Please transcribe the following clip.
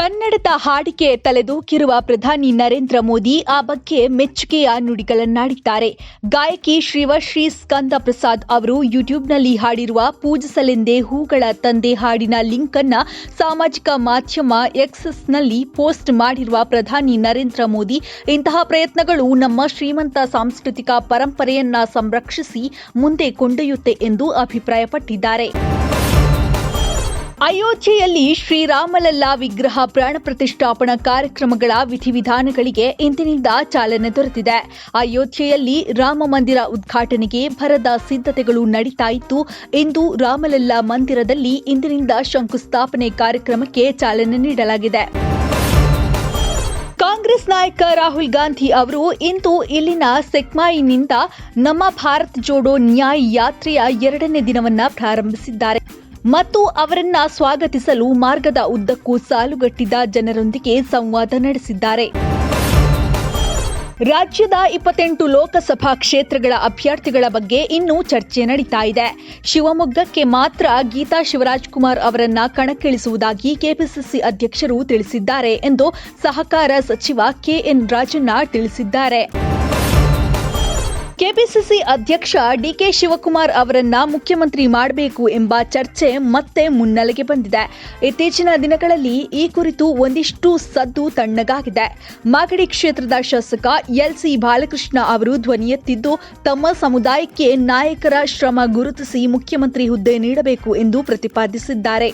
ಕನ್ನಡದ ಹಾಡಿಗೆ ತಲೆದೂಕಿರುವ ಪ್ರಧಾನಿ ನರೇಂದ್ರ ಮೋದಿ ಆ ಬಗ್ಗೆ ಮೆಚ್ಚುಗೆಯ ನುಡಿಗಳನ್ನಾಡಿದ್ದಾರೆ. ಗಾಯಕಿ ಶ್ರೀವಶ್ರೀ ಸ್ಕಂದ ಪ್ರಸಾದ್ ಅವರು ಯೂಟ್ಯೂಬ್ನಲ್ಲಿ ಹಾಡಿರುವ ಪೂಜಿಸಲೆಂದೇ ಹೂಗಳ ತಂದೆ ಹಾಡಿನ ಲಿಂಕ್ ಅನ್ನು ಸಾಮಾಜಿಕ ಮಾಧ್ಯಮ ಎಕ್ಸ್ನಲ್ಲಿ ಪೋಸ್ಟ್ ಮಾಡಿರುವ ಪ್ರಧಾನಿ ನರೇಂದ್ರ ಮೋದಿ, ಇಂತಹ ಪ್ರಯತ್ನಗಳು ನಮ್ಮ ಶ್ರೀಮಂತ ಸಾಂಸ್ಕೃತಿಕ ಪರಂಪರೆಯನ್ನ ಸಂರಕ್ಷಿಸಿ ಮುಂದೆ ಕೊಂಡೊಯ್ಯುತ್ತೆ ಎಂದು ಅಭಿಪ್ರಾಯಪಟ್ಟಿದ್ದಾರೆ. ಅಯೋಧ್ಯೆಯಲ್ಲಿ ಶ್ರೀರಾಮಲಲ್ಲಾ ವಿಗ್ರಹ ಪ್ರಾಣ ಪ್ರತಿಷ್ಠಾಪನಾ ಕಾರ್ಯಕ್ರಮಗಳ ವಿಧಿವಿಧಾನಗಳಿಗೆ ಇಂದಿನಿಂದ ಚಾಲನೆ ದೊರೆತಿದೆ. ಅಯೋಧ್ಯೆಯಲ್ಲಿ ರಾಮ ಮಂದಿರ ಉದ್ಘಾಟನೆಗೆ ಭರದ ಸಿದ್ಧತೆಗಳು ನಡೀತಾ ಇದ್ದು, ಇಂದು ರಾಮಲಲ್ಲಾ ಮಂದಿರದಲ್ಲಿ ಇಂದಿನಿಂದ ಶಂಕುಸ್ಥಾಪನೆ ಕಾರ್ಯಕ್ರಮಕ್ಕೆ ಚಾಲನೆ ನೀಡಲಾಗಿದೆ. ಕಾಂಗ್ರೆಸ್ ನಾಯಕ ರಾಹುಲ್ ಗಾಂಧಿ ಅವರು ಇಂದು ಇಲ್ಲಿನ ಸೆಕ್ಮಾಯಿನಿಂದ ನಮ್ಮ ಭಾರತ್ ಜೋಡೋ ನ್ಯಾಯ್ ಯಾತ್ರೆಯ 2ನೇ ದಿನವನ್ನು ಪ್ರಾರಂಭಿಸಿದ್ದಾರೆ ಮತ್ತು ಅವರನ್ನ ಸ್ವಾಗತಿಸಲು ಮಾರ್ಗದ ಉದ್ದಕ್ಕೂ ಸಾಲುಗಟ್ಟಿದ ಜನರೊಂದಿಗೆ ಸಂವಾದ ನಡೆಸಿದ್ದಾರೆ. ರಾಜ್ಯದ 28 ಲೋಕಸಭಾ ಕ್ಷೇತ್ರಗಳ ಅಭ್ಯರ್ಥಿಗಳ ಬಗ್ಗೆ ಇನ್ನೂ ಚರ್ಚೆ ನಡೀತಾ ಇದೆ. ಶಿವಮೊಗ್ಗಕ್ಕೆ ಮಾತ್ರ ಗೀತಾ ಶಿವರಾಜ್ಕುಮಾರ್ ಅವರನ್ನ ಕಣಕ್ಕಿಳಿಸುವುದಾಗಿ ಕೆಪಿಸಿಸಿ ಅಧ್ಯಕ್ಷರು ತಿಳಿಸಿದ್ದಾರೆ ಎಂದು ಸಹಕಾರ ಸಚಿವ ಕೆಎನ್ ರಾಜಣ್ಣ ತಿಳಿಸಿದ್ದಾರೆ. ಕೆಪಿಸಿಸಿ ಅಧ್ಯಕ್ಷ ಡಿಕೆ ಶಿವಕುಮಾರ್ ಅವರನ್ನ ಮುಖ್ಯಮಂತ್ರಿ ಮಾಡಬೇಕು ಎಂಬ ಚರ್ಚೆ ಮತ್ತೆ ಮುನ್ನೆಲೆಗೆ ಬಂದಿದೆ. ಇತ್ತೀಚಿನ ದಿನಗಳಲ್ಲಿ ಈ ಕುರಿತು ಒಂದಿಷ್ಟು ಸದ್ದು ತಣ್ಣಗಾಗಿದೆ. ಮಾಗಡಿ ಕ್ಷೇತ್ರದ ಶಾಸಕ ಎಲ್ಸಿ ಬಾಲಕೃಷ್ಣ ಅವರು ಧ್ವನಿ ಎತ್ತಿದ್ದು, ತಮ್ಮ ಸಮುದಾಯಕ್ಕೆ ನಾಯಕರ ಶ್ರಮ ಗುರುತಿಸಿ ಮುಖ್ಯಮಂತ್ರಿ ಹುದ್ದೆ ನೀಡಬೇಕು ಎಂದು ಪ್ರತಿಪಾದಿಸಿದ್ದಾರೆ.